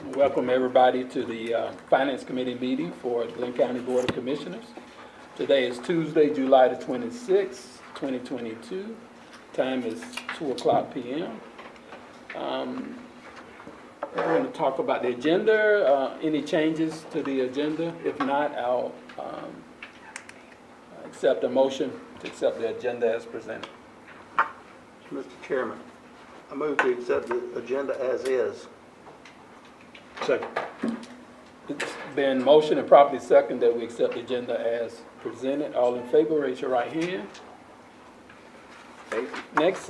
Welcome everybody to the Finance Committee meeting for Glynn County Board of Commissioners. Today is Tuesday, July the 26th, 2022. Time is 2:00 p.m. We're going to talk about the agenda. Any changes to the agenda? If not, I'll accept a motion to accept the agenda as presented. Mr. Chairman, I move to accept the agenda as is. Second. It's been motion and properly second that we accept the agenda as presented. All in favor, raise your right hand. Okay. Next,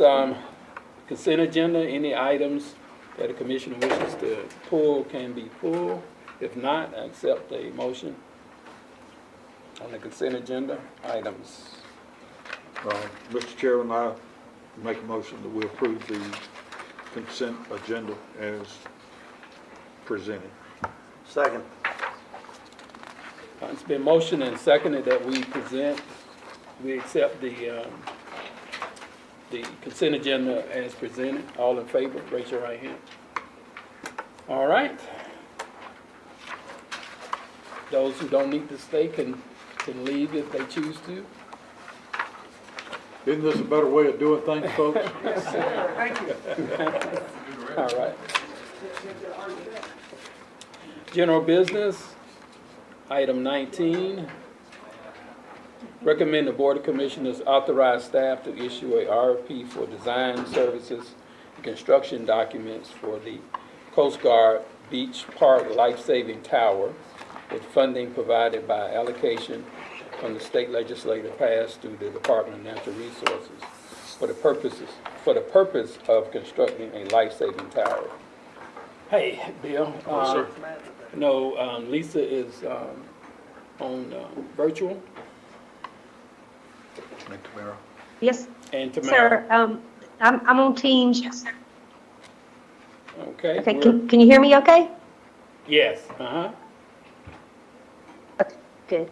consent agenda. Any items that the commissioner wishes to pull can be pulled. If not, I accept a motion on the consent agenda items. Mr. Chairman, I make a motion that we approve the consent agenda as presented. Second. It's been motion and seconded that we accept the consent agenda as presented. All in favor, raise your right hand. All right. Those who don't need to stay can leave if they choose to. Isn't this a better way of doing things, folks? Thank you. All right. General business, item 19. Recommend the Board of Commissioners authorize staff to issue a RFP for design services and construction documents for the Coast Guard Beach Park Life-Saving Tower with funding provided by allocation from the state legislature passed through the Department of Natural Resources for the purpose of constructing a life-saving tower. Hey, Bill. Sir. No, Lisa is on virtual, And Tamara. Yes, and Tamara. sir. I'm on Teams. Okay. Okay, can you hear me okay? Yes. Okay, good.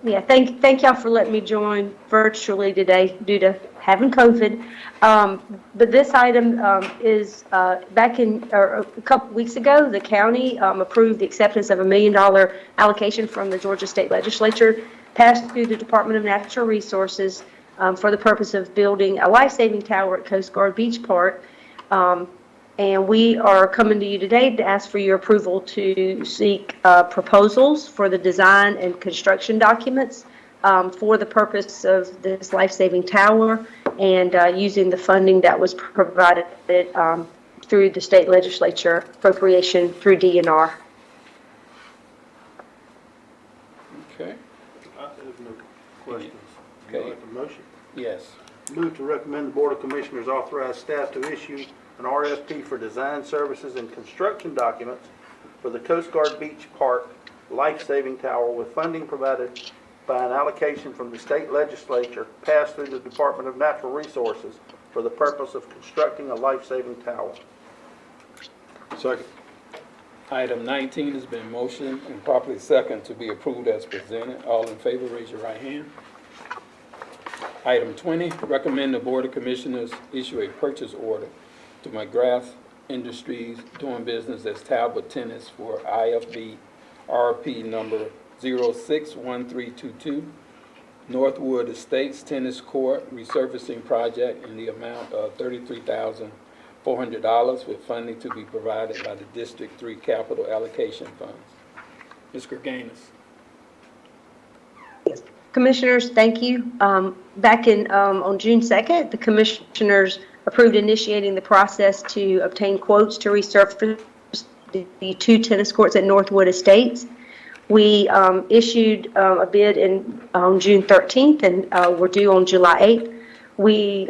Yeah, thank y'all for letting me join virtually today due to having COVID. But this item is back in, or a couple weeks ago, the county approved the acceptance of $1 million allocation from the Georgia State Legislature, passed through the Department of Natural Resources for the purpose of building a life-saving tower at Coast Guard Beach Park. And we are coming to you today to ask for your approval to seek proposals for the design and construction documents for the purpose of this life-saving tower and using the funding that was provided through the state legislature appropriation through DNR. Okay. I have no questions. Okay. Would you like the motion? Yes. Move to recommend the Board of Commissioners authorize staff to issue an RFP for design services and construction documents for the Coast Guard Beach Park Life-Saving Tower with funding provided by an allocation from the state legislature passed through the Department of Natural Resources for the purpose of constructing a life-saving tower. Second. Item 19 has been motioned and properly second to be approved as presented. All in favor, raise your right hand. Item 20, recommend the Board of Commissioners issue a purchase order to McGrath Industries doing business as Talbot Tennis for IFB RP number 061322, Northwood Estates Tennis Court resurfacing project in the amount of $33,400 with funding to be provided by the District 3 Capital Allocation Funds. Ms. Gerganis. Commissioners, thank you. Back in on June 2nd, the commissioners approved initiating the process to obtain quotes to resurface the 2 tennis courts at Northwood Estates. We issued a bid on June 13th, and we're due on July 8th. We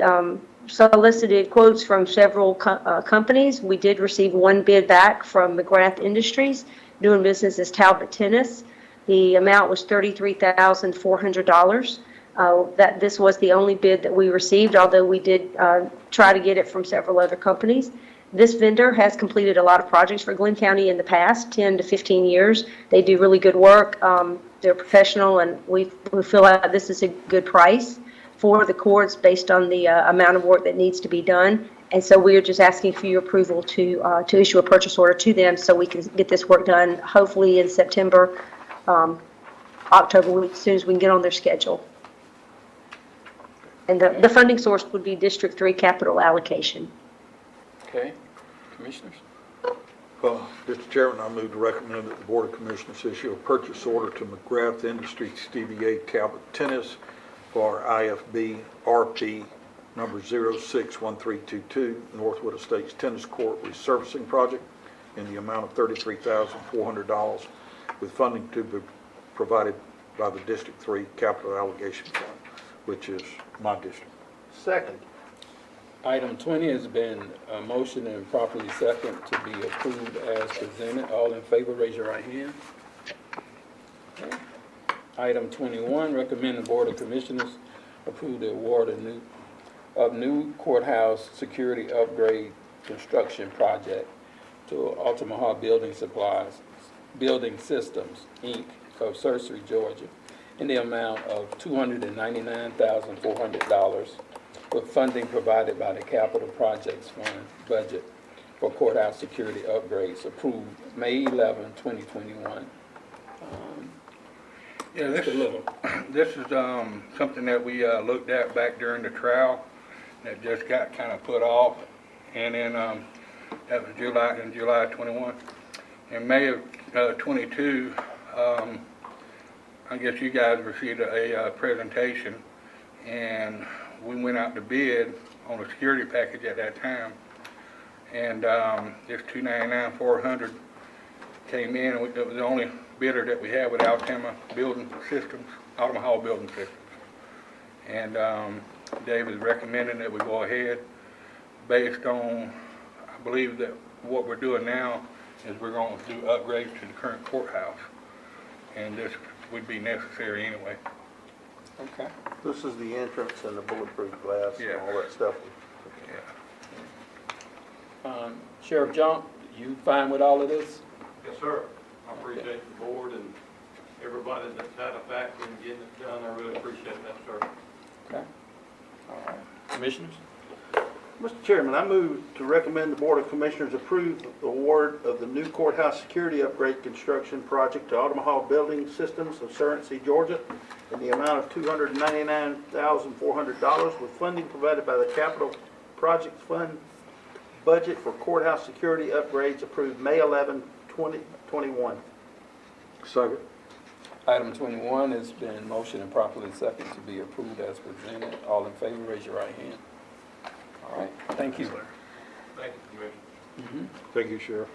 solicited quotes from several companies. We did receive one bid back from McGrath Industries, doing business as Talbot Tennis. The amount was $33,400. That this was the only bid that we received, although we did try to get it from several other companies. This vendor has completed a lot of projects for Glynn County in the past, 10 to 15 years. They do really good work. They're professional, and we feel like this is a good price for the courts based on the amount of work that needs to be done And so we are just asking for your approval to issue a purchase order to them so we can get this work done, hopefully in September, October week, as soon as we can get on their schedule. And the funding source would be District 3 capital allocation. Okay, commissioners? Mr. Chairman, I move to recommend that the Board of Commissioners issue a purchase order to McGrath Industries DBA Talbot Tennis for IFB RP number 061322 Northwood Estates Tennis Court Resurfacing Project in the amount of $33,400 with funding to be provided by the District 3 Capital Allocation Fund, which is my district. Second. Item 20 has been motioned and properly second to be approved as presented. All in favor, raise your right hand. Okay. Item 21, recommend the Board of Commissioners approve the award of new courthouse security upgrade construction project to Altamaha Building Systems, Inc. of Surgery, Georgia, in the amount of $299,400 with funding provided by the Capital Projects Fund budget for courthouse security upgrades approved May 11, 2021. Yeah, this is something that we looked at back during the trial that just got kind of put off, and then that was July 21. In May of 22, I guess you guys received a presentation, and we went out to bid on a security package at that time, and this $299,400 came in, and it was the only bidder that we had with Altamaha Building Systems. And Dave is recommending that we go ahead based on, I believe that what we're doing now is we're going to do upgrades to the current courthouse, and this would be necessary anyway. Okay. This is the entrance and the bulletproof glass and all that stuff. Yeah. Sheriff John, you fine with all of this? Yes, sir. I appreciate the board and everybody that's had a factor in getting it done. I really appreciate that, sir. Okay. All right. Commissioners? Mr. Chairman, I move to recommend the Board of Commissioners approve the award of the new courthouse security upgrade construction project to Altamaha Building Systems of Surrency, Georgia, in the amount of $299,400 with funding provided by the Capital Projects Fund budget for courthouse security upgrades approved May 11, 2021. Second. Item 21 has been motioned and properly second to be approved as presented. All in favor, raise your right hand. All right, thank you. Thank you, Commissioner. Thank you, Sheriff.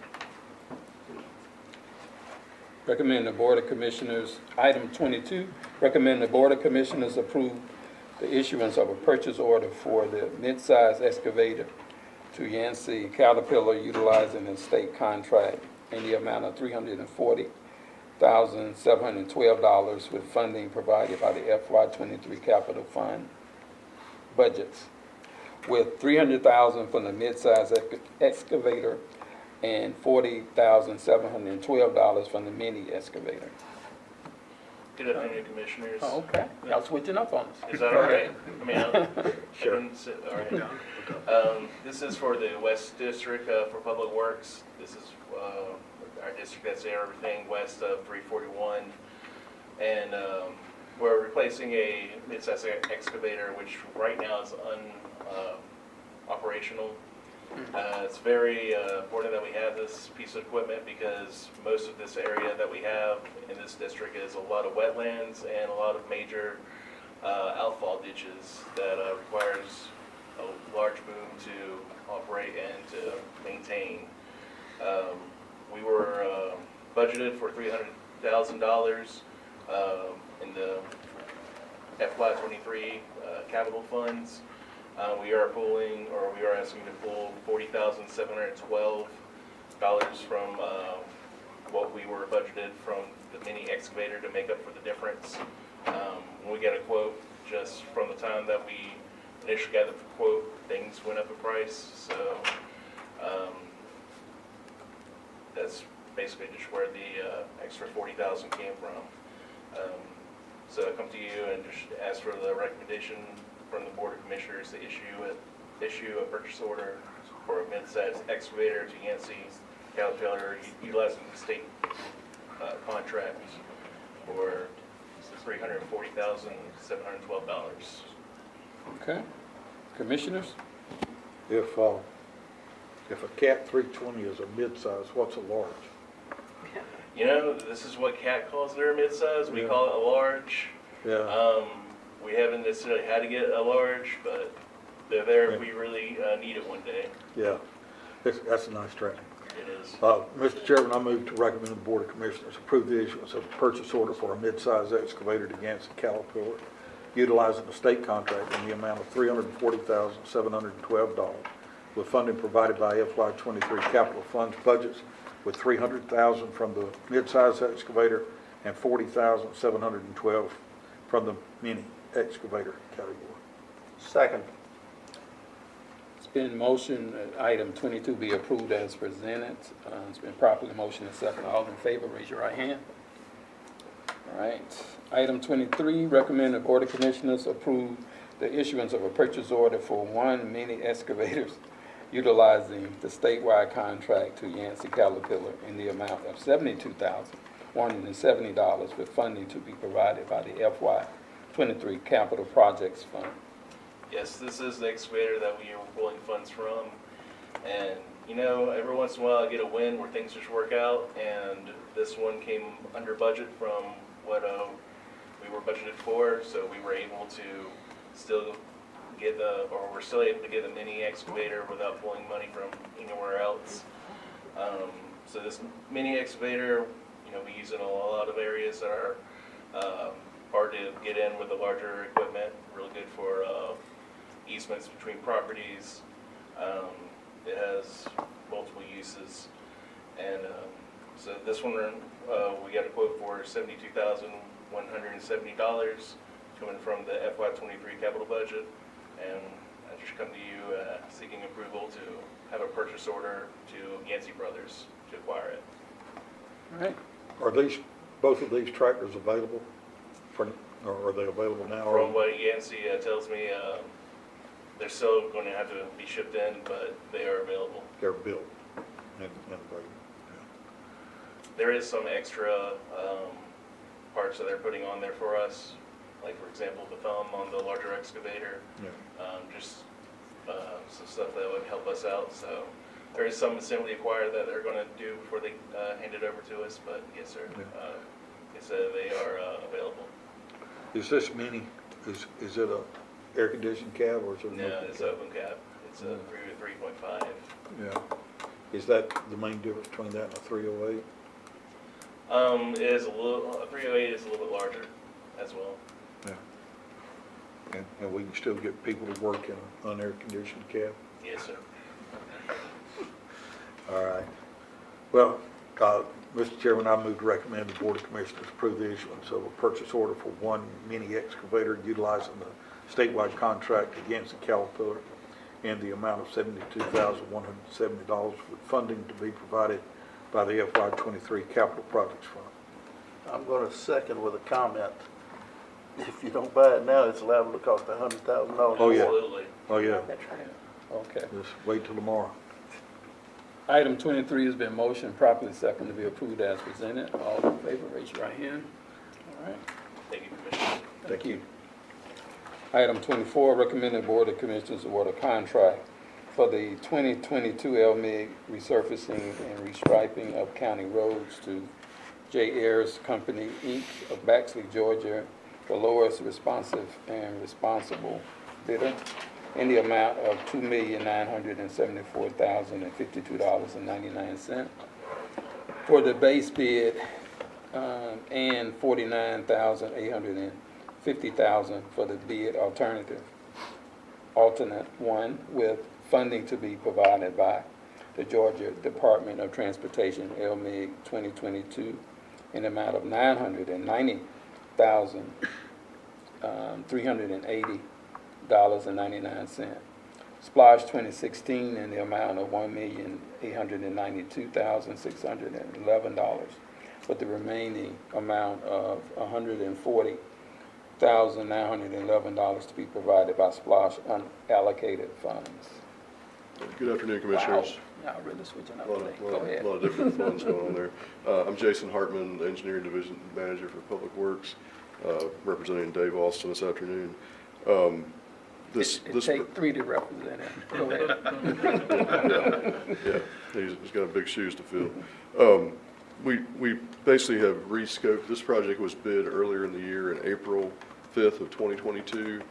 Recommend the Board of Commissioners, item 22, recommend the Board of Commissioners approve the issuance of a purchase order for the mid-size excavator to Yancey Caterpillar utilizing a state contract in the amount of $340,712 with funding provided by the FY23 Capital Fund budgets, with $300,000 from the mid-size excavator and $40,712 from the mini excavator. Good afternoon, Commissioners. Oh, okay. Y'all switching up on us. Is that all right? I mean, Sure. all right. This is for the West District for Public Works. This is our district that's everything west of 341. And we're replacing a mid-size excavator, which right now is operational. It's very important that we have this piece of equipment because most of this area that we have in this district is a lot of wetlands and a lot of major outfall ditches that requires a large boom to operate and to maintain. We were budgeted for $300,000 in the FY23 capital funds. We are asking to pull $40,712 from what we were budgeted from the mini excavator to make up for the difference. When we get a quote, just from the time that we initially got the quote, things went up in price. So that's basically just where the extra $40,000 came from. So I come to you and just ask for the recommendation from the Board of Commissioners to issue it issue a purchase order for a mid-size excavator to Yancey Caterpillar utilizing the state contract for $340,712. Okay. Commissioners? If a Cat 320 is a mid-size, what's a large? You know, this is what CAT calls their mid-size. We Yeah. call it a large. Yeah, We haven't necessarily had to get a large, but they're there if Yeah. we really need it one day. yeah. That's a nice tractor. It is. Mr. Chairman, I move to recommend the Board of Commissioners approve the issuance of a purchase order for a mid-size excavator to Yancey Caterpillar, utilizing the state contract in the amount of $340,712, with funding provided by FY '23 capital funds budgets, with $300,000 from the mid-size excavator and $40,712 from the mini excavator category. Second. It's been motion that item 22 be approved as presented. It's been properly motioned and second. All in favor, raise your right hand. All right. Item 23, recommend the Board of Commissioners approve the issuance of a purchase order for one mini excavators utilizing the statewide contract to Yancey Caterpillar in the amount of $72,170 with funding to be provided by the FY '23 Capital Projects Fund. Yes, this is the excavator that we are pulling funds from. And, you know, every once in a while I get a win where things just work out, and this one came under budget from what we were budgeted for, so we were able to still get we're still able to get a mini excavator without pulling money from anywhere else. So this mini excavator, you know, we use it in a lot of areas that are hard to get in with the larger equipment, really good for easements between properties. It has multiple uses, and so this one we got a quote for $72,170 coming from the FY '23 capital budget, and I just come to you seeking approval to have a purchase order to Yancey Brothers to acquire it. All right. Are both of these tractors available or are they available now? From what Yancey tells me, they're still going to have to be shipped in, but they are available. They're built and available. There is some extra parts that they're putting on there for us, like for example the thumb on the larger excavator, Yeah. just some stuff that would help us out. So there is some assembly acquired that they're going to do before they hand it over to us, but yes sir, Yeah. they are available. Is this mini, is it a air conditioned cab or is it? No, it's open cab. It's a 3.5. Yeah. Is that the main difference between that and a 308? It is a 308 is a little bit larger as well. Yeah. And we can still get people to work in an unair conditioned cab? Yes sir. All right. Well, Mr. Chairman, I move to recommend the Board of Commissioners approve the issuance of a purchase order for one mini excavator utilizing the statewide contract against the Caterpillar in the amount of $72,170 with funding to be provided by the FY '23 Capital Projects Fund. I'm going to second with a comment. If you don't buy it now, it's liable to cost $100,000. Oh, yeah. Absolutely. Oh, yeah. Okay. Just wait till tomorrow. Item 23 has been motioned, properly second to be approved as presented. All in favor, raise your right hand. All right. Thank you, Commissioner. Thank you. Item 24, recommend the Board of Commissioners award a contract for the 2022 LMIG resurfacing and restriping of county roads to J. Ayers Company, Inc. of Baxley, Georgia, the lowest responsive and responsible bidder, in the amount of $2,974,052.99 for the base bid, and $49,850,000 for the bid alternate one, with funding to be provided by the Georgia Department of Transportation, LMIG 2022, in the amount of $990,380.99. Splash 2016 in the amount of $1,892,611, with the remaining amount of $140,000 $2,911 to be provided by SPLOST unallocated funds. Good afternoon, Commissioners. Wow, y'all really switching up A lot today. of, Go lot ahead. of, lot of different funds going on there. I'm Jason Hartman, Engineering Division Manager for Public Works, representing Dave Austin this afternoon. This It take three to represent it. Go ahead. yeah, he's got big shoes to fill. We basically have rescoped, this project was bid earlier in the year in April 5th of 2022.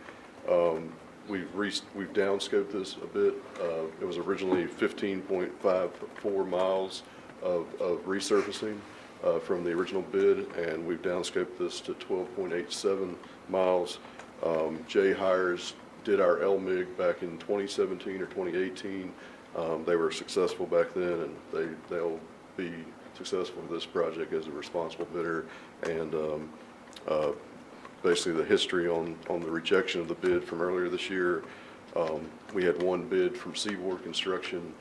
We've downscoped this a bit. It was originally 15.54 miles of resurfacing from the original bid, and we've downscoped this to 12.87 miles. Jay Hires did our LMIG back in 2017 or 2018. They were successful back then, and they'll be successful with this project as a responsible bidder. And basically the history on the rejection of the bid from earlier this year, we had one bid from Sidewalk Construction.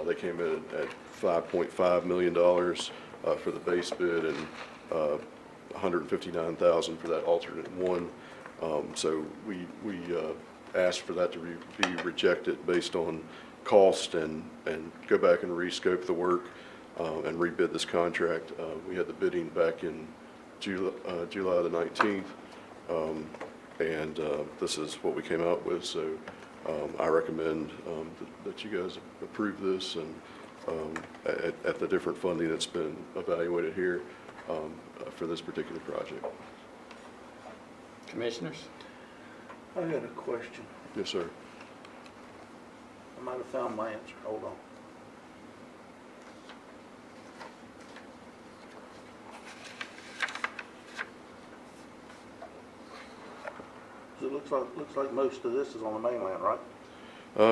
They came in at $5.5 million for the base bid and $159,000 for that alternate one. So we asked for that to be rejected based on cost and go back and rescope the work and rebid this contract. We had the bidding back in July the 19th. And this is what we came out with, so I recommend that you guys approve this and at the different funding that's been evaluated here for this particular project. Commissioners? I got a question. Yes, sir. I might have found my answer. Hold on. So it looks like most of this is on the mainland, right?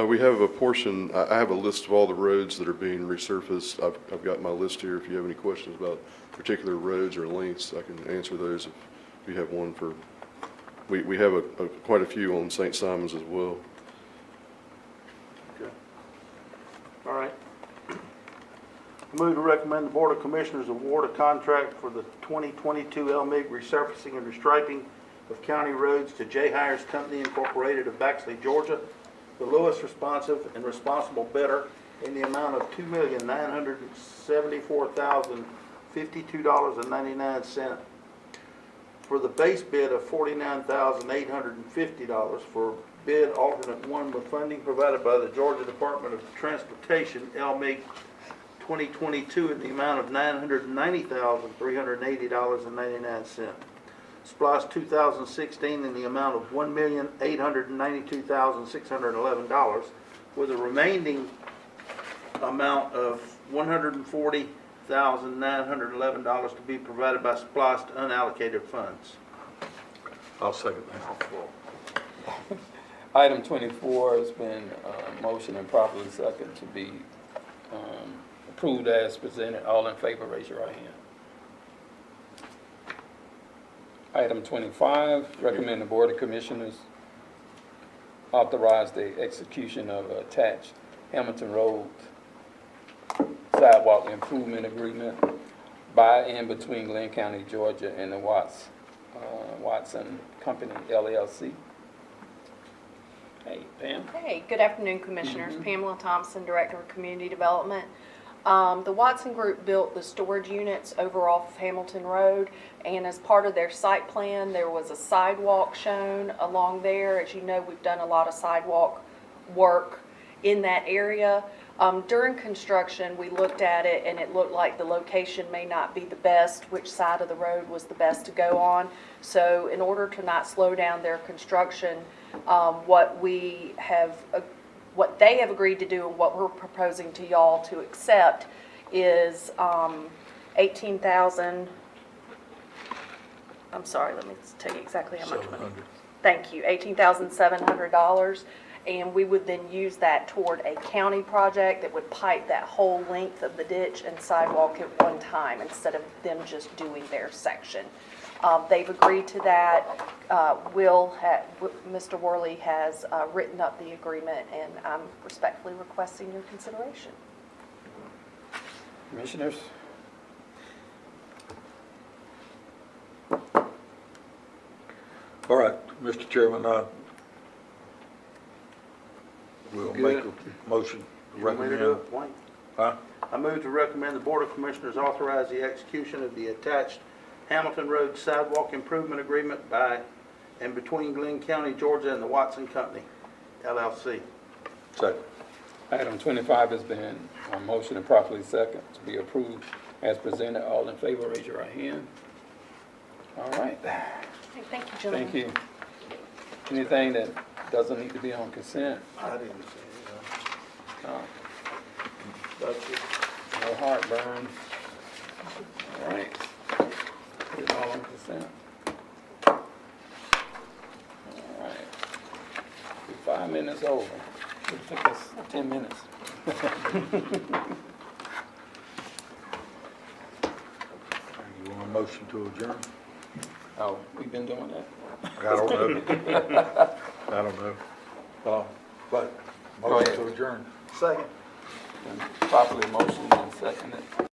We have a portion, I have a list of all the roads that are being resurfaced. I've got my list here. If you have any questions about particular roads or lengths, I can answer those if you have one for, we have quite a few on St. Simons as well. Okay. All right. Move to recommend the Board of Commissioners award a contract for the 2022 LMIG resurfacing and restriping of county roads to J. Hires Company Incorporated of Baxley, Georgia, the lowest responsive and responsible bidder in the amount of $2,974,052.99 for the base bid of $49,850 for bid alternate one with funding provided by the Georgia Department of Transportation, LMIG 2022 in the amount of $990,380.99. SPLOST 2016 in the amount of $1,892,611 with a remaining amount of $140,911 to be provided by SPLOST unallocated funds. I'll second that. Item 24 has been motion and properly second to be approved as presented. All in favor, raise your right hand. Item 25, recommend the Board of Commissioners authorize the execution of attached Hamilton Road sidewalk improvement agreement by and between Glynn County, Georgia and the Watson Company, LLC. Hey, Pam. Hey, good afternoon, Commissioners. Pamela Thompson, Director of Community Development. The Watson Group built the storage units over off of Hamilton Road, and as part of their site plan, there was a sidewalk shown along there. As you know, we've done a lot of sidewalk work in that area. During construction, we looked at it, and it looked like the location may not be the best, which side of the road was the best to go on. So in order to not slow down their construction, what they have agreed to do and what we're proposing to y'all to accept is $18,000. I'm sorry, let me tell you exactly how much money. Thank you, $18,700. And we would then use that toward a county project that would pipe that whole length of the ditch and sidewalk at one time instead of them just doing their section. They've agreed to that. Mr. Worley has written up the agreement, and I'm respectfully requesting your consideration. Commissioners? All right, Mr. Chairman, we'll make a motion to You want me to do recommend. it, Wayne? Huh? I move to recommend the Board of Commissioners authorize the execution of the attached Hamilton Road Sidewalk Improvement Agreement by and between Glynn County, Georgia and the Watson Company, LLC. Second. Item 25 has been motion and properly second to be approved as presented. All in favor, raise your right hand. All right, Thank you, gentlemen. thank you. Anything that doesn't need to be on consent? I didn't see No. it. No heartburn. All right. Put it all on consent. All right. We're 5 minutes over. It took us 10 minutes. You want a motion to adjourn? Oh, we've been doing that? I don't know. I don't know. But, Go motion ahead. to adjourn. Second. Properly motioned and seconded.